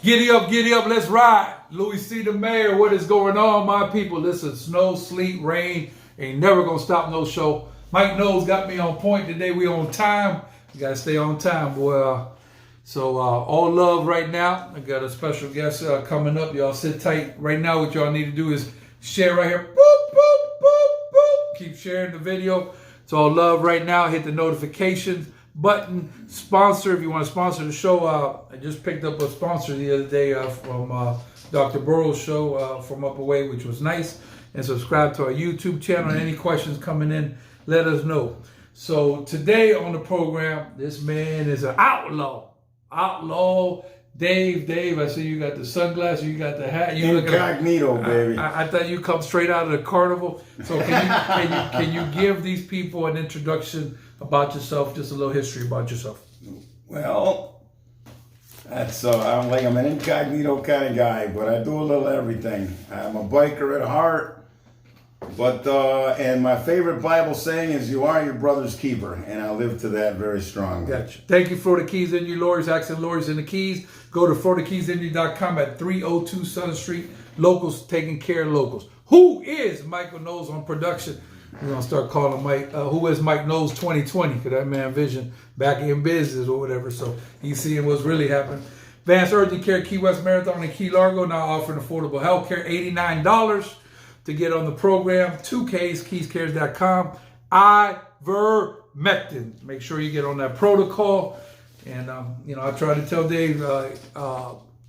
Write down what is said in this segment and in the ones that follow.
Giddy up, let's ride. Louie C. the Mayor, what is going on, my people? Listen, snow, sleet, rain, ain't never gonna stop no show. Mike Knowles got me on point today. We on time. You gotta stay on time, boy. So all love right now. I got a special guest coming up. Y'all sit tight. Right now, what y'all need to do is share right here. Boop, boop, boop, boop. Keep sharing the video. It's all love right now. Hit the notifications button. Sponsor if you want to sponsor the show. I just picked up a sponsor the other day from Dr. Burrow's show from Up Away, which was nice. And subscribe to our YouTube channel. And any questions coming in, let us know. So today on the program, this man is an outlaw. Outlaw Dave, I see you got the sunglasses, you got the hat. You incognito, baby. I thought you come straight out of the carnival. So can you give these people an introduction about yourself, just a little history about yourself? Well, that's I'm an incognito kind of guy, but I do a little everything. I'm a biker at heart. But and my favorite Bible saying is, "You are your brother's keeper," and I live to that very strongly. Gotcha. Thank you, Florida Keys Indy Lawyers, Accent Lawyers in the Keys. Go to FloridaKeysIndy.com at 302 Southern Street. Locals taking care of locals. Who is Michael Knowles on production? We're gonna start calling Mike. Who is Mike Knowles 2020? Because that man vision back in business or whatever. So he's seeing what's really happening. Advanced Urgent Care Key West Marathon in Key Largo now offering affordable health care. $89. To get on the program, 2Ks, keyscares.com, ivermectin. Make sure you get on that protocol. And, I try to tell Dave,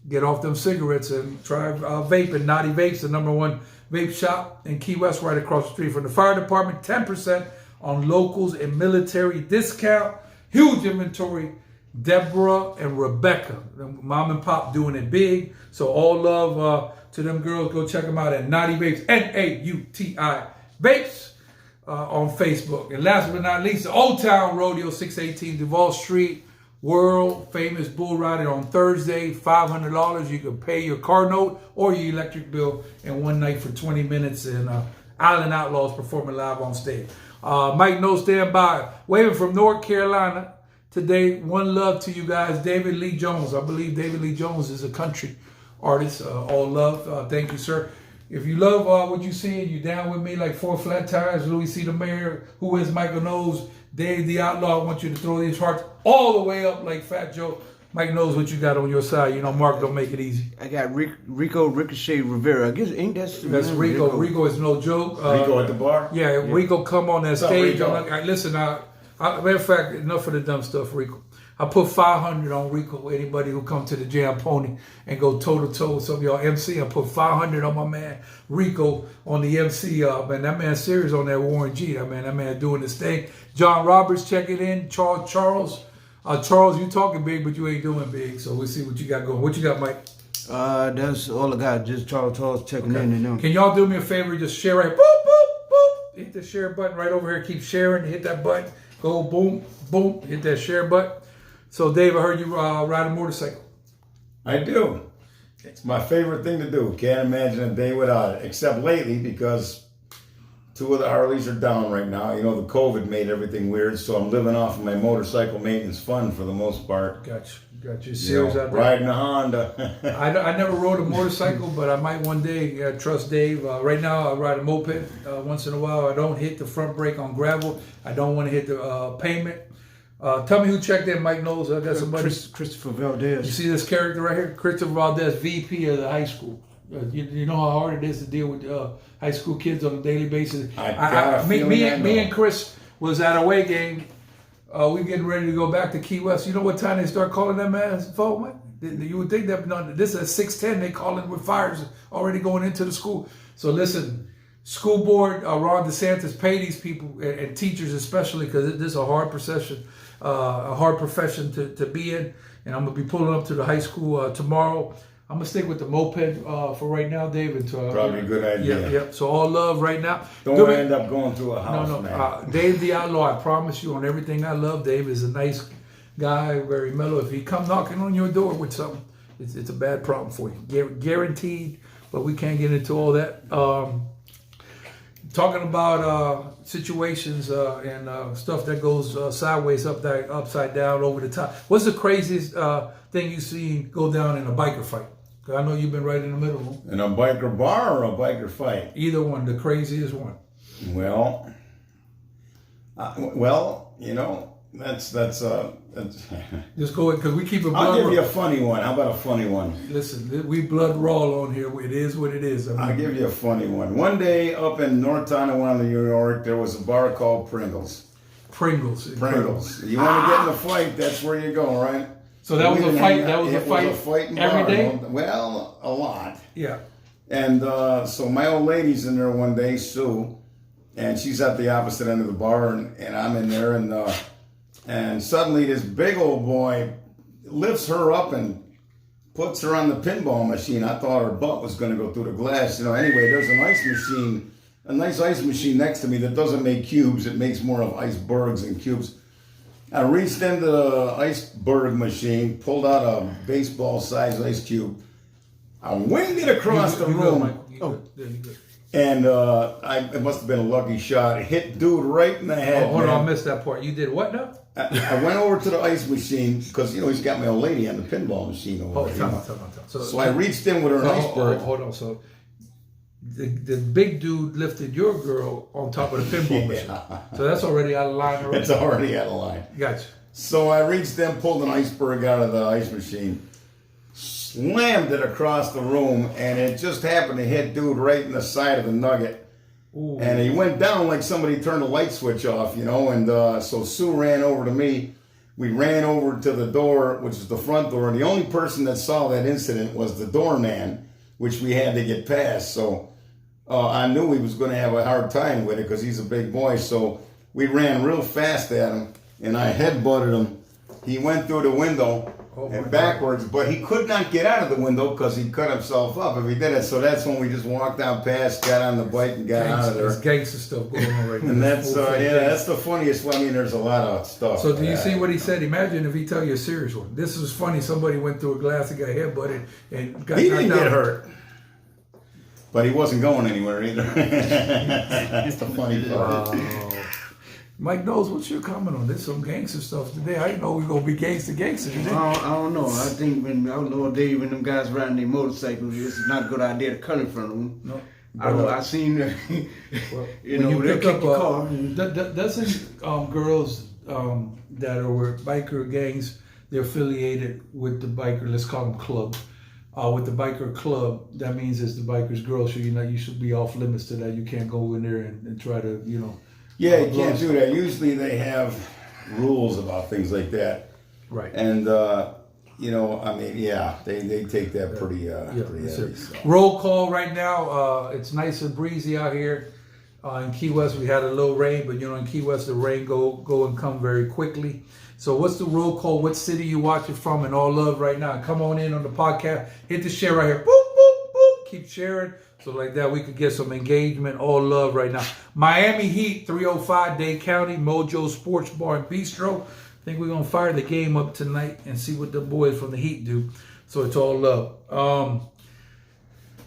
get off them cigarettes and try vaping. Naughty Vapes, the #1 vape shop in Key West, right across the street from the fire department. 10% on locals and military discount. Huge inventory. Deborah and Rebecca, mom and pop doing it big. So all love to them girls. Go check them out at Naughty Vapes, Nauti Vapes on Facebook. And last but not least, the Old Town Rodeo, 618 Duval Street. World famous bull riding on Thursday, $500. You can pay your car note or your electric bill in one night for 20 minutes. And Island Outlaws performing live on stage. Mike Knowles, stand by. Waving from North Carolina. Today, one love to you guys, David Lee Jones. I believe David Lee Jones is a country artist. All love. Thank you, sir. If you love what you see and you down with me like 4 flat tires, Louie C. the Mayor, who is Michael Knowles, Dave the Outlaw, I want you to throw these hearts all the way up like Fat Joe. Mike knows what you got on your side. You know, Mark don't make it easy. I got Rico Ricochet Rivera. I guess ain't that that's Rico. Rico is no joke. Rico at the bar? Yeah, Rico come on that stage. Listen, matter of fact, enough of the dumb stuff, Rico. I put 500 on Rico. Anybody who come to the Jam Pony and go toe to toe with some of y'all MC, I put 500 on my man Rico on the MC. Man, that man serious on that Warren G. That man doing his thing. John Roberts checking in. Charles, you talking big, but you ain't doing big. So we'll see what you got going. What you got, Mike? That's all I got. Just Charles checking in and them. Can y'all do me a favor? Just share right. Boop boop boop. Hit the share button right over here. Keep sharing. Hit that button. Go boom boom. Hit that share button. So, Dave, I heard you ride a motorcycle. I do. It's my favorite thing to do. Can't imagine a day without it, except lately because 2 of the Harleys are down right now. You know, the COVID made everything weird, so I'm living off of my motorcycle maintenance fund for the most part. Gotcha. Serious out there. Riding a Honda. I never rode a motorcycle, but I might one day. Trust Dave. Right now, I ride a moped once in a while. I don't hit the front brake on gravel. I don't want to hit the pavement. Tell me who checked in, Mike Knowles. I got somebody. Christopher Valdez. You see this character right here? Christopher Valdez, VP of the high school. You know how hard it is to deal with high school kids on a daily basis. Me and Chris was at a away game. We getting ready to go back to Key West. You know what time they start calling that man's phone, Mike? You would think that this is at 6:10. They calling with fires already going into the school. So listen. School board, Ron DeSantis, pay these people and teachers especially, because this is a hard profession, to be in. And I'm gonna be pulling up to the high school tomorrow. I'm gonna stick with the moped for right now, David. Probably a good idea. Yeah. So all love right now. Don't end up going through a house, man. Dave the Outlaw, I promise you on everything I love. Dave is a nice guy, very mellow. If he come knocking on your door with something, it's a bad problem for you, guaranteed. But we can't get into all that. Talking about situations and stuff that goes sideways, upside down, over the top. What's the craziest thing you seen go down in a biker fight? 'Cause I know you've been right in the middle of them. In a biker bar or a biker fight? Either one, the craziest one. Well, you know, that's Just go ahead, because we keep it blood I'll give you raw. a funny one. How about a funny one? Listen, we blood raw on here. It is what it is. I mean, I'll give you a funny one. One day up in North Tonawanda, New York, there was a bar called Pringles. Pringles. Pringles. You want to get in a fight, that's where you go, right? So that was a fight. That was a It was a fight fighting every bar. day? Well, a lot. Yeah. And so my old lady's in there one day, Sue, and she's at the opposite end of the bar, and I'm in there, and suddenly this big old boy lifts her up and puts her on the pinball machine. I thought her butt was going to go through the glass. Anyway, there's an ice machine, a nice ice machine next to me that doesn't make cubes. It makes more of icebergs and cubes. I reached into the iceberg machine, pulled out a baseball-sized ice cube. I winged it across the room. And it must have been a lucky shot. It hit dude right in the head. Oh, hold on, I missed that part. You did what now? I went over to the ice machine because he's got my old lady on the pinball machine over there. Time out. So I reached in with her iceberg. Hold on. So the big dude lifted your girl on top of the pinball machine. So that's already out of line already. It's already out of line. Gotcha. So I reached in, pulled an iceberg out of the ice machine, slammed it across the room, and it just happened to hit dude right in the side of the nugget. Ooh. And he went down like somebody turned a light switch off, and so Sue ran over to me. We ran over to the door, which is the front door. The only person that saw that incident was the doorman, which we had to get past. So I knew he was going to have a hard time with it because he's a big boy. So we ran real fast at him, and I headbutted him. He went through the window and backwards, but he could not get out of the window because he cut himself up if he did it. So that's when we just walked down past, got on the bike, and got out of there. There's gangster stuff going on right now. And that's that's the funniest one. I mean, there's a lot of stuff. So do you see what he said? Imagine if he tell you a serious one. This is funny. Somebody went through a glass and got headbutted and got He didn't knocked get out. hurt, but he wasn't going anywhere either. That's the funny part. Mike Knowles, what's your comment on this? Some gangster stuff today. I didn't know we were gonna be gangster today. I don't know. I think when Dave and them guys riding their motorcycles, it's not a good idea to cut in front of them. No. I seen, Well, you when know, you they'll pick kick up your car. doesn't girls that are with biker gangs, they're affiliated with the biker, let's call them club. With the biker club, that means it's the biker's girl, so you should be off limits to that. You can't go in there and try to, Yeah, you can't do that. Usually they have rules about things like that. Right. And, they take that pretty heavy. So. Roll call right now. It's nice and breezy out here. In Key West, we had a little rain, but in Key West, the rain go and come very quickly. So what's the roll call? What city you watching from? And all love right now. Come on in on the podcast. Hit the share right here. Boop, boop, boop. Keep sharing. So like that, we could get some engagement. All love right now. Miami Heat, 305 Dade County, Mojo Sports Bar and Bistro. I think we're going to fire the game up tonight and see what the boys from the Heat do. So it's all love.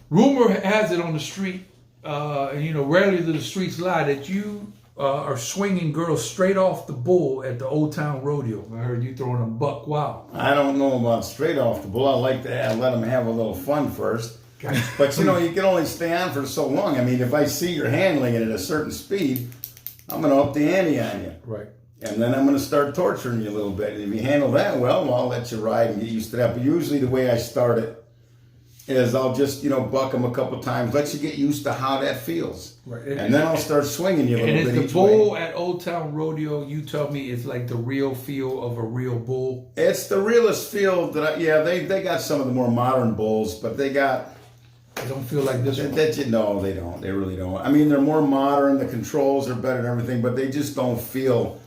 Rumor has it on the street, rarely do the streets lie, that you are swinging girls straight off the bull at the Old Town Rodeo. I heard you throwing them buck wild. I don't know about straight off the bull. I like to let them have a little fun first. But, you can only stay on for so long. I mean, if I see you're handling it at a certain speed, I'm going to up the ante on you. Right. And then I'm going to start torturing you a little bit. And if you handle that well, I'll let you ride and get used to that. But usually the way I start it is I'll just, buck them a couple times, let you get used to how that feels. Right. And then I'll start swinging you a little bit And is each the bull way. at Old Town Rodeo, you tell me, it's like the real feel of a real bull? It's the realest feel that they got some of the more modern bulls, but they got... They don't feel like this one. No, they don't. They really don't. I mean, they're more modern. The controls are better and everything, but they just don't feel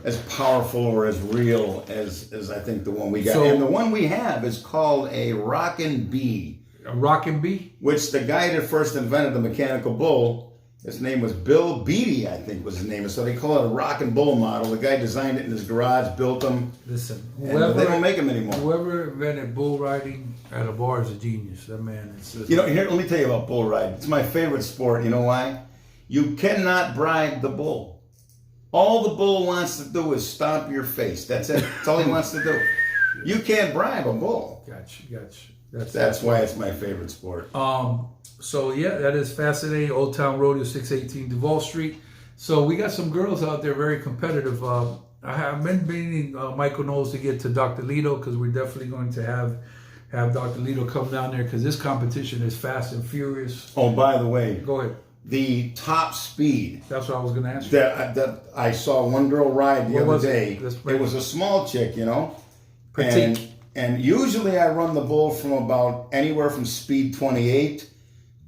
as powerful or as real as I think the one we got. And the one we have is called a Rockin' Bee. A Rockin' Bee? Which the guy that first invented the mechanical bull, his name was Bill Beatty, I think was his name. So they call it a Rockin' Bull model. The guy designed it in his garage, built them. Listen, They don't make them anymore. Whoever invented bull riding at a bar is a genius. That man is... Here, let me tell you about bull riding. It's my favorite sport. You know why? You cannot bribe the bull. All the bull wants to do is stomp your face. That's it. That's all he wants to do. You can't bribe a bull. Gotcha. That's why it's my favorite sport. So yeah, that is fascinating. Old Town Rodeo, 618 Duval Street. So we got some girls out there very competitive. I have been meaning Michael Knowles to get to Dr. Lido, because we're definitely going to have Dr. Lido come down there, because this competition is fast and furious. Oh, by the way, Go ahead. the top speed That's what I was going to ask you. that I saw one girl ride the other day. It was a small chick, you know. Petite. And usually I run the bull from about anywhere from speed 28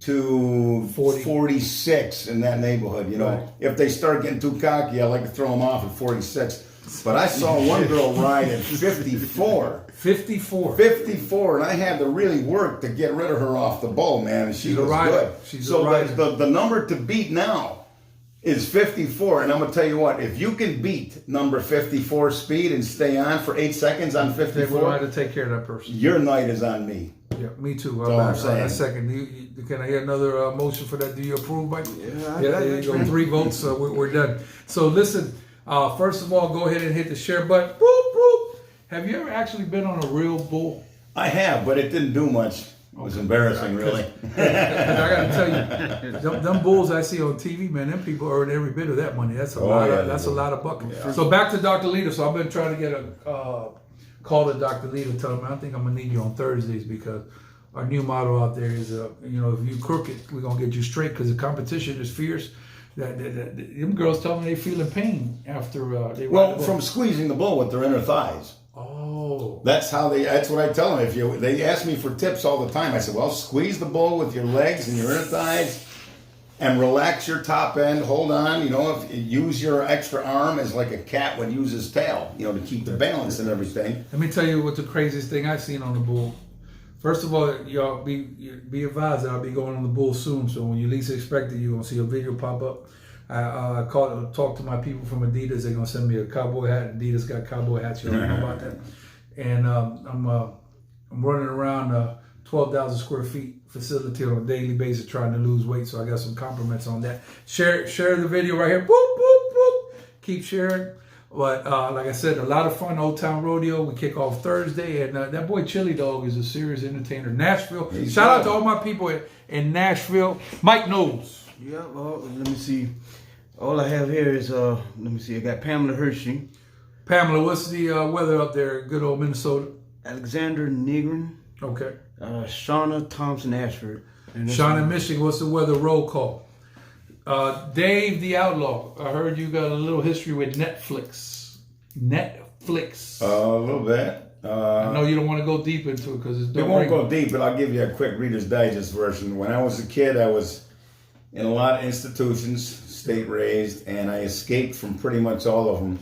to 46 in that neighborhood, you know. Right. If they start getting too cocky, I like to throw them off at 46. But I saw one girl ride at 54. 54, and I had to really work to get rid of her off the bull, man. And she was good. So the number to beat now is 54, and I'm gonna tell you what: if you can beat number 54 speed and stay on for 8 seconds on 54, We'll have to take care of that person. your night is on me. Yeah, me too. That's all I'm saying. That second. Can I hear another motion for that? Do you approve, Mike? Yeah, There you go. 3 votes. We're done. So listen. First of all, go ahead and hit the share button. Boop, boop. Have you ever actually been on a real bull? I have, but it didn't do much. It was embarrassing, really. I got to tell you, them bulls I see on TV, man, them people earn every bit of that money. That's a lot. That's a lot of buckets. Yeah. So back to Dr. Lita. So I've been trying to get a call to Dr. Lita. Tell him I think I'm gonna need you on Thursdays, because our new motto out there is, if you crooked, we're gonna get you straight, because the competition is fierce. Them girls tell me they feeling pain after they. Well, from squeezing the bull with their inner thighs. Oh. That's what I tell them. They ask me for tips all the time. I said, well, squeeze the bull with your legs and your inner thighs and relax your top end. Hold on, use your extra arm as like a cat would use his tail, to keep the balance and everything. Let me tell you what the craziest thing I've seen on the bull. First of all, y'all be advised that I'll be going on the bull soon. So when you least expect it, you're going to see a video pop up. I talked to my people from Adidas. They're gonna send me a cowboy hat. Adidas got cowboy hats. You don't know about that. And I'm running around 12,000 square feet facility on a daily basis trying to lose weight. So I got some compliments on that. Share the video right here. Boop boop boop. Keep sharing. But like I said, a lot of fun. Old Town Rodeo. We kick off Thursday, and that boy Chili Dog is a serious entertainer. Nashville. Shout out to all my people in Nashville. Mike Knowles. Yeah, well, let me see. All I have here is, let me see, I got Pamela Hershey. Pamela, what's the weather up there in good old Minnesota? Alexander Negrin. Okay. Shauna Thompson Ashford. Shauna Michigan, what's the weather roll call? Dave the Outlaw, I heard you got a little history with Netflix. A little bit. I know you don't want to go deep into it because it won't go deep, but I'll give you a quick Reader's Digest version. When I was a kid, I was in a lot of institutions, state raised, and I escaped from pretty much all of them.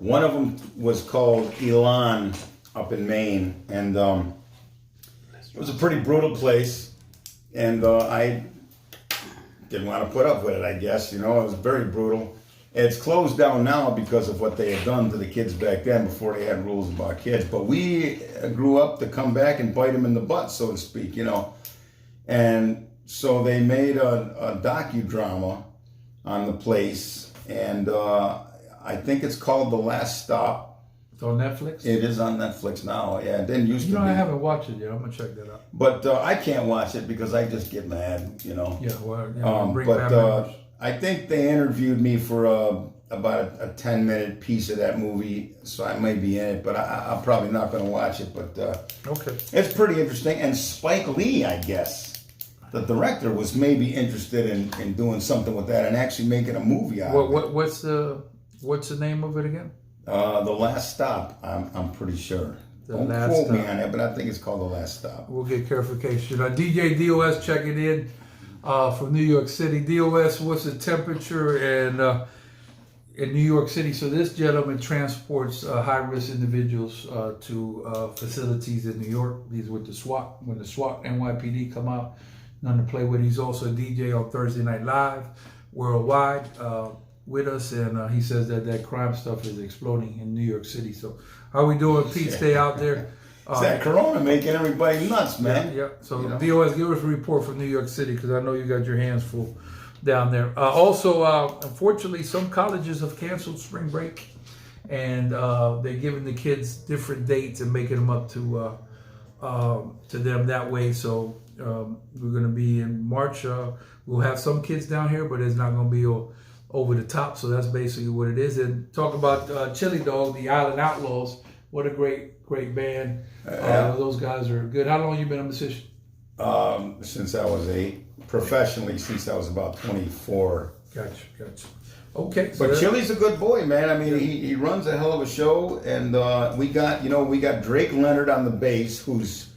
One of them was called Elon up in Maine, and it was a pretty brutal place, and I didn't want to put up with it, I guess. It was very brutal. It's closed down now because of what they had done to the kids back then before they had rules about kids. But we grew up to come back and bite them in the butt, so to speak, And so they made a docudrama on the place, and I think it's called The Last Stop. It's on Netflix? It is on Netflix now. Yeah, it didn't used to be. I haven't watched it yet. I'm going to check that out. But I can't watch it because I just get mad, Yeah, well, bring back but I think they interviewed me for about a 10-minute piece of that movie, so I may be in it, but I'm probably not going to watch it. But okay, it's pretty interesting. And Spike Lee, I guess, the director, was maybe interested in doing something with that and actually making a movie out of it. What's the name of it again? The Last Stop, I'm pretty sure. Don't quote me on it, but I think it's called The Last Stop. We'll get clarification. DJ DOS checking in from New York City. DOS, what's the temperature in New York City? So this gentleman transports high-risk individuals to facilities in New York. He's with the SWAT. When the SWAT NYPD come out, none to play with. He's also a DJ on Thursday Night Live worldwide with us, and he says that crime stuff is exploding in New York City. So how we doing, Pete? Stay out there. It's that Corona making everybody nuts, man. Yeah. So DOS, give us a report from New York City, because I know you got your hands full down there. Also, unfortunately, some colleges have canceled spring break, and they're giving the kids different dates and making them up to them that way. So we're going to be in March. We'll have some kids down here, but it's not going to be over the top. So that's basically what it is. And talk about Chili Dog, the Island Outlaws. What a great band. Those guys are good. How long you been a musician? Since I was 8. Professionally, since I was about 24. Gotcha. Okay. So but Chili's a good boy, man. I mean, he runs a hell of a show, and we got Drake Leonard on the bass, who's,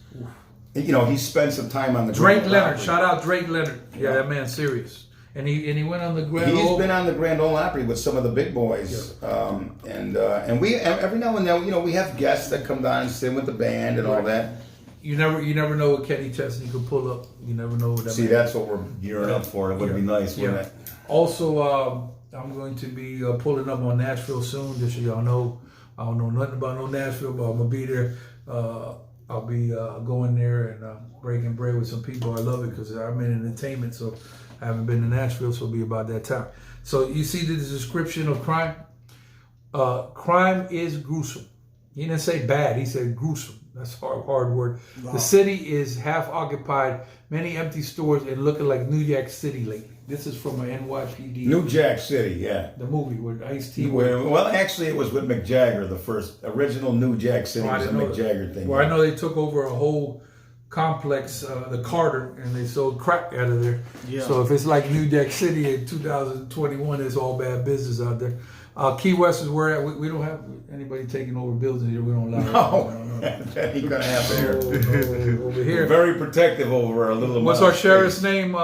he spent some time on the Drake Leonard. Shout out Drake Leonard. Yeah, that man's serious. And he went on the Grand Ole. He's been on the Grand Ole Opry with some of the big boys, and we every now and then we have guests that come down and sing with the band and all that. You never know what Kenny Chesney could pull up. You never know what that. See, that's what we're gearing up for. It would be nice, wouldn't it? Also, I'm going to be pulling up on Nashville soon. Just so y'all know, I don't know nothing about no Nashville, but I'm gonna be there. I'll be going there and breaking bread with some people. I love it because I'm in entertainment, so I haven't been to Nashville, so it'll be about that time. So you see the description of crime? Crime is gruesome. He didn't say bad, he said gruesome. That's a hard word. Wow. The city is half occupied, many empty stores, and looking like New Jack City lately. This is from an NYPD. New Jack City, yeah. The movie with Ice-T. Well, actually, it was with Mick Jagger. The first original New Jack City was a Mick Jagger thing. Well, I know they took over a whole complex, the Carter, and they sold crack out of there. Yeah. So if it's like New Jack City in 2021, it's all bad business out there. Key West is where we don't have anybody taking over buildings here. We don't allow. No, that ain't gonna happen here. No, over here. We're very protective over our little. What's our sheriff's name?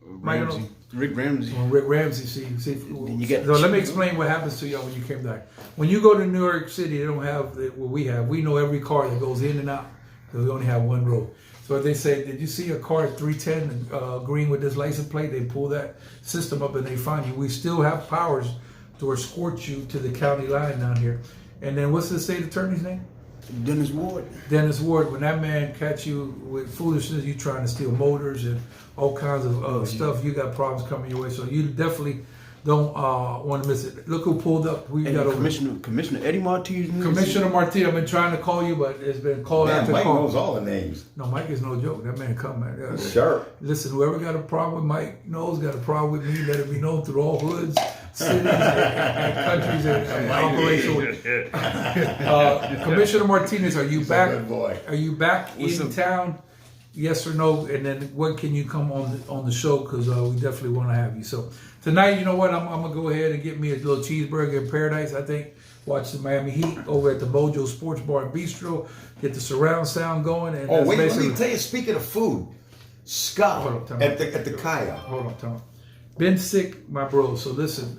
Ramsey. Rick Ramsey. Well, Rick Ramsey. See. So let me explain what happens to y'all when you came back. When you go to New York City, they don't have what we have. We know every car that goes in and out because we only have one road. So if they say, did you see a car at 310 green with this license plate? They pull that system up and they find you. We still have powers to escort you to the county line down here. And then what's the state attorney's name? Dennis Ward. Dennis Ward. When that man catch you with foolishness, you trying to steal motors and all kinds of stuff, you got problems coming your way. So you definitely don't want to miss it. Look who pulled up. We got Commissioner Eddie Martinez. Commissioner Martinez. I've been trying to call you, but it's been called after Mike call. knows all the names. No, Mike is no joke. That man come, man. Sure. Listen, whoever got a problem with Mike Knowles got a problem with me. Let it be known through all hoods, cities, and countries, and operations. Commissioner Martinez, are you back? Good boy. Are you back in town? Yes or no? And then when can you come on the show? Because we definitely want to have you. So tonight, you know what? I'm gonna go ahead and get me a little cheeseburger in paradise. I think. Watch the Miami Heat over at the Mojo Sports Bar and Bistro. Get the surround sound going. And wait, let me tell you. Speaking of food, Scott at the Kaya. Hold on, Tom. Been sick, my bro. So listen,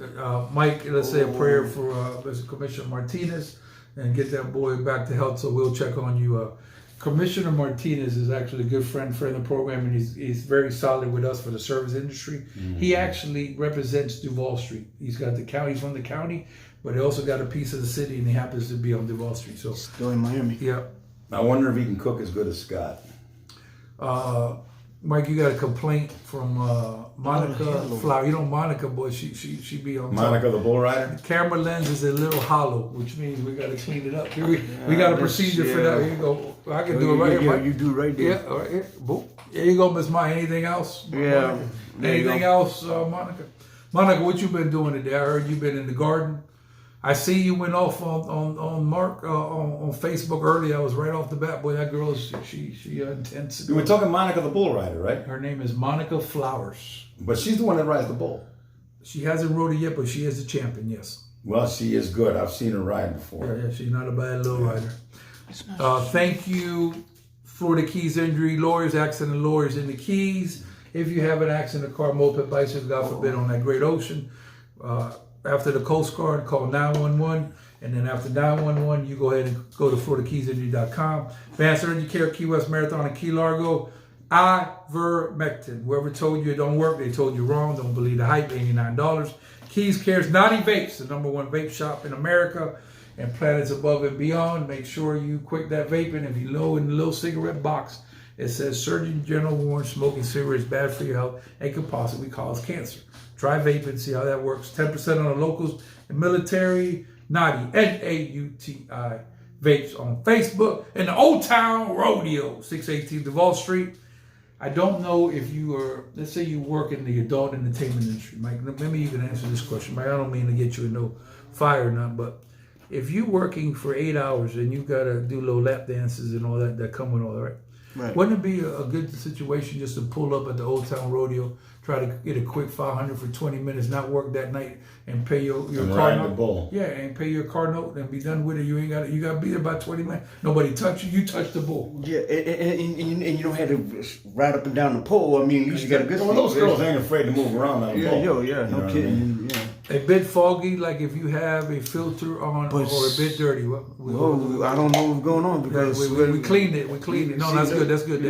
Mike. Let's say a prayer for Commissioner Martinez and get that boy back to health. So we'll check on you. Commissioner Martinez is actually a good friend of the program, and he's very solid with us for the service industry. Mm-hmm. He actually represents Duval Street. He's got the county, he's from the county, but he also got a piece of the city, and he happens to be on Duval Street. So still in Miami. Yeah. I wonder if he can cook as good as Scott. Mike, you got a complaint from Monica Flower. You know Monica, boy, she be on Monica the bull rider? The camera lens is a little hollow, which means we got to clean it up. Here we got a procedure for that. Here you go. I can do it right here, Mike. You do right there. Yeah, right here. Boom. There you go, Miss Maya. Anything else? Yeah. Anything else, Monica? Monica, what you been doing today? I heard you been in the garden. I see you went off on Mark on Facebook earlier. I was right off the bat. Boy, that girl is she intense. You were talking Monica the bull rider, right? Her name is Monica Flowers. But she's the one that rides the bull. She hasn't rode it yet, but she is the champion. Yes. Well, she is good. I've seen her ride before. Yeah, she's not a bad little rider. Thank you, Florida Keys Injury Lawyers, Accident Lawyers in the Keys. If you have an accident, a car, moped, bicycle, God forbid, on that great ocean. After the Coast Guard, call 911, and then after 911, you go ahead and go to FloridaKeysInjury.com. Advanced Urgent Care, Key West Marathon, and Key Largo. Ivermectin. Whoever told you it don't work, they told you wrong. Don't believe the hype. $89. Keys Cares, Naughty Vapes, the #1 vape shop in America and planets above and beyond. Make sure you quit that vaping. If you know in the little cigarette box, it says Surgeon General warns smoking cigarettes bad for your health and could possibly cause cancer. Try vaping, see how that works. 10% on the locals and military. Naughty, Nauti Vapes on Facebook, and the Old Town Rodeo, 618 Duval Street. I don't know if you are, let's say you work in the adult entertainment industry, Mike. Maybe you can answer this question, Mike. I don't mean to get you in no fire or nothing, but if you're working for 8 hours and you got to do little lap dances and all that come with all that, right? Wouldn't it be a good situation just to pull up at the Old Town Rodeo, try to get a quick 500 for 20 minutes, not work that night, and pay your car note? The bull. Yeah, and pay your car note and be done with it. You got to be there by 20 minutes. Nobody touch you. You touch the bull. Yeah, and you don't have to ride up and down the pole. I mean, at least you got a good. Well, those girls ain't afraid to move around on the pole. No kidding. Yeah. A bit foggy, like if you have a filter on, or a bit dirty. I don't know what's going on because we cleaned it. We cleaned it. No, that's good. That's good.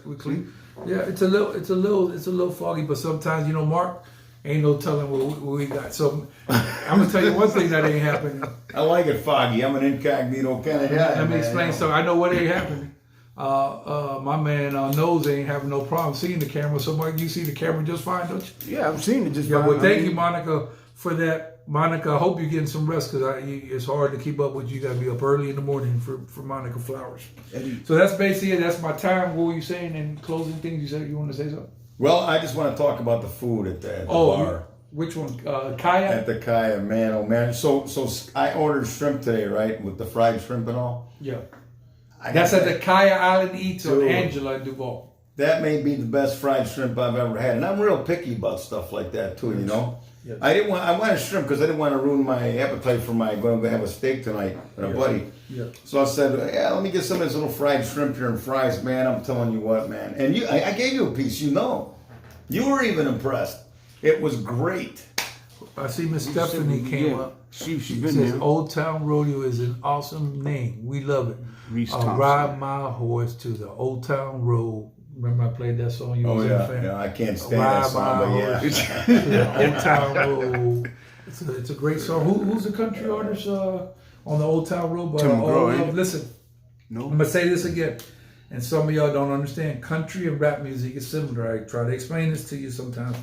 We cleaned. Yeah, it's a little foggy, but sometimes Mark, ain't no telling what we got. So I'm gonna tell you one thing that ain't happening. I like it foggy. I'm an incognito kind of guy. Let me explain. So I know what ain't happening. My man Knowles ain't having no problem seeing the camera. So Mike, you see the camera just fine, don't you? Yeah, I've seen it just fine. Well, thank you, Monica, for that. Monica, I hope you're getting some rest because it's hard to keep up with you. You got to be up early in the morning for Monica Flowers. Eddie. So that's basically it. That's my time. What were you saying in closing things? You said you want to say something? Well, I just want to talk about the food at the bar. Which one? Kaya? At the Kaya, man, oh man. So I ordered shrimp today, right? With the fried shrimp and all. Yeah. That's at the Kaya Island Eats on Angela in Duval. That may be the best fried shrimp I've ever had. And I'm real picky about stuff like that too, you know? Yes. I wanted shrimp because I didn't want to ruin my appetite for going to have a steak tonight with a buddy. Yeah. So I said, let me get some of this little fried shrimp here and fries, man. I'm telling you what, man. And I gave you a piece, you know. You were even impressed. It was great. I see Miss Stephanie came up. She been says there. Old Town Rodeo is an awesome name. We love it. Ride my horse to the Old Town Road. Remember I played that song? You was a fan. Yeah, I can't stand that song, but yeah. Old Town Road. It's a great song. Who's the country artist on the Old Town Road? Listen, no. I'm gonna say this again, and some of y'all don't understand. Country and rap music is similar. I try to explain this to you sometimes.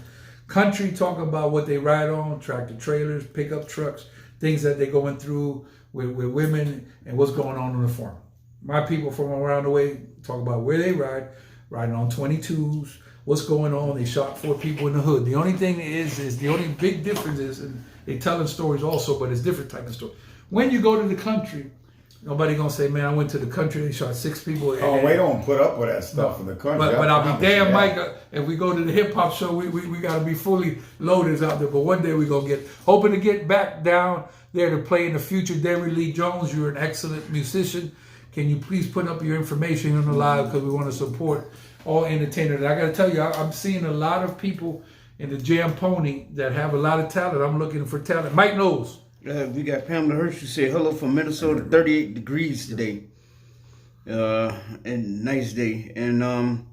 Country talk about what they ride on, tractor trailers, pickup trucks, things that they're going through with women and what's going on the farm. My people from around the way talk about where they riding on 22s, what's going on. They shot 4 people in the hood. The only thing is the only big difference is, and they telling stories also, but it's different type of story. When you go to the country, nobody gonna say, man, I went to the country and shot 6 people. We don't put up with that stuff in the country. But I'll be damn, Mike, if we go to the hip hop show, we gotta be fully loaded out there. But one day we're gonna hoping to get back down there to play in the future. Derry Lee Jones, you're an excellent musician. Can you please put up your information on the live because we want to support all entertainers. I got to tell you, I'm seeing a lot of people in the Jam Pony that have a lot of talent. I'm looking for talent. Mike Knowles. We got Pamela Hirsch who said hello from Minnesota, 38 degrees today. And nice day. And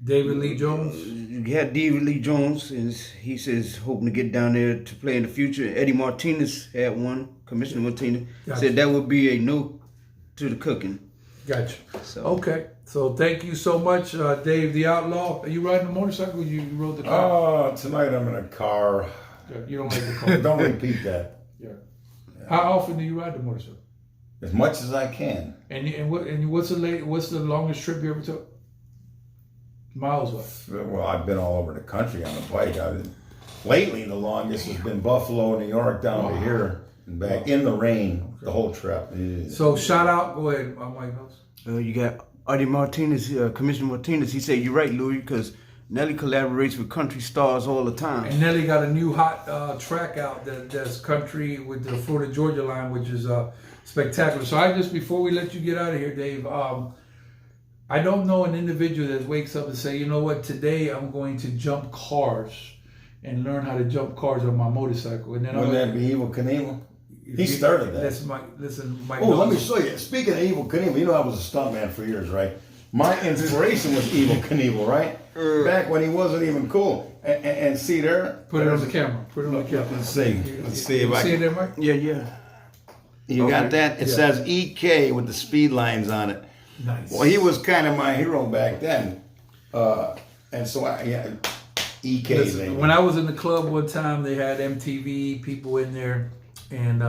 David Lee Jones. You had David Lee Jones, and he says hoping to get down there to play in the future. Eddie Martinez had one. Commissioner Martinez said that would be a no to the cooking. Gotcha. So. Okay. So thank you so much, Dave the Outlaw. Are you riding a motorcycle or you rode the car? Tonight I'm in a car. You don't like the car. Don't repeat that. Yeah. How often do you ride the motorcycle? As much as I can. And what's the longest trip you ever took? Miles wise. Well, I've been all over the country on a bike. Lately, the longest has been Buffalo, New York, down to here and back in the rain. The whole trip. Yeah. So shout out. Go ahead, Mike Knowles. You got Eddie Martinez, Commissioner Martinez. He said you're right, Louie, because Nelly collaborates with country stars all the time. And Nelly got a new hot track out that's country with the Florida Georgia line, which is spectacular. So before we let you get out of here, Dave, I don't know an individual that wakes up and say, you know what, today I'm going to jump cars and learn how to jump cars on my motorcycle. And then wouldn't that be Evel Knievel? He started that. That's Mike. Listen, Mike. Let me show you. Speaking of Evel Knievel, you know I was a stuntman for years, right? My inspiration was Evel Knievel, right? Back when he wasn't even cool. And see there? Put it on the camera. Let's see. Let's see if I see it there, Mike? Yeah. You got that? It says EK with the speed lines on it. Nice. Well, he was kind of my hero back then. And so EK. Listen, when I was in the club one time, they had MTV people in there and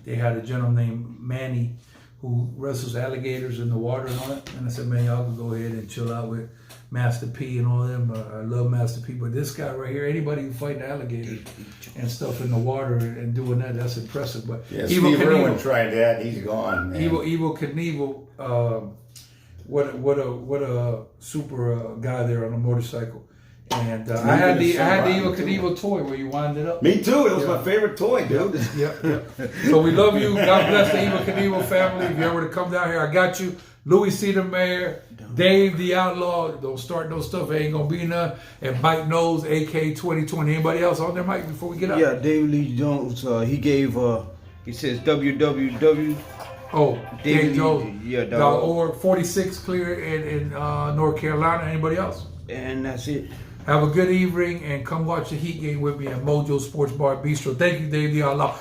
they had a gentleman named Manny who wrestles alligators in the water and all that. And I said, man, y'all can go ahead and chill out with Master P and all of them. I love Master P, but this guy right here, anybody who fighting alligators and stuff in the water and doing that, that's impressive. But Yeah, Evil Steve Irwin Knievel, tried that. He's gone. Man. Evil Knievel, what a super guy there on a motorcycle. And I had the Evil Knievel toy where you wind it up. Me too. It was my favorite toy, dude. Yep. So we love you. God bless the Evil Knievel family. If you ever to come down here, I got you. Louie C. the Mayor, Dave the Outlaw. Don't start no stuff. Ain't gonna be none. And Mike Knowles, AK 2020. Anybody else on there, Mike? Before we get out? Yeah, David Lee Jones. He gave. He says www. Oh, Dave Jones. Yeah, .org. 46 clear in North Carolina. Anybody else? And that's it. Have a good evening and come watch the Heat game with me at Mojo Sports Bar Bistro. Thank you, Dave the Outlaw.